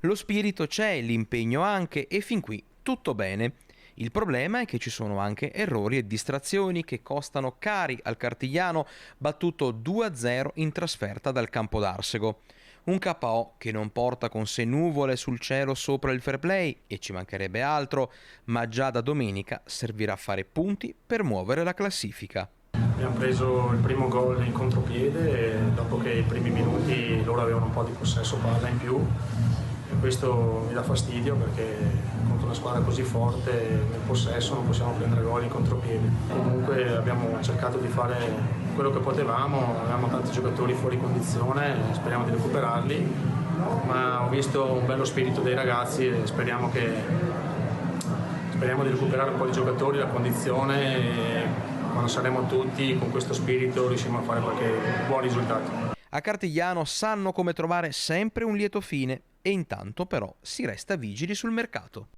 Lo spirito c'è, l'impegno anche e fin qui tutto bene. Il problema è che ci sono anche errori e distrazioni che costano cari al Cartigliano, battuto 2-0 in trasferta dal Campodarsego. Un KO che non porta con sé nuvole sul cielo sopra il fair play, e ci mancherebbe altro, ma già da domenica servirà a fare punti per muovere la classifica. Abbiamo preso il primo gol in contropiede e dopo che i primi minuti loro avevano un po' di possesso palla in più, e questo mi dà fastidio perché contro una squadra così forte nel possesso non possiamo prendere gol in contropiede. Comunque abbiamo cercato di fare quello che potevamo, avevamo tanti giocatori fuori condizione, speriamo di recuperarli, ma ho visto un bello spirito dei ragazzi e speriamo di recuperare un po' di giocatori, la condizione, e quando saremo tutti con questo spirito riusciremo a fare qualche buon risultato. A Cartigliano sanno come trovare sempre un lieto fine, e intanto però si resta vigili sul mercato.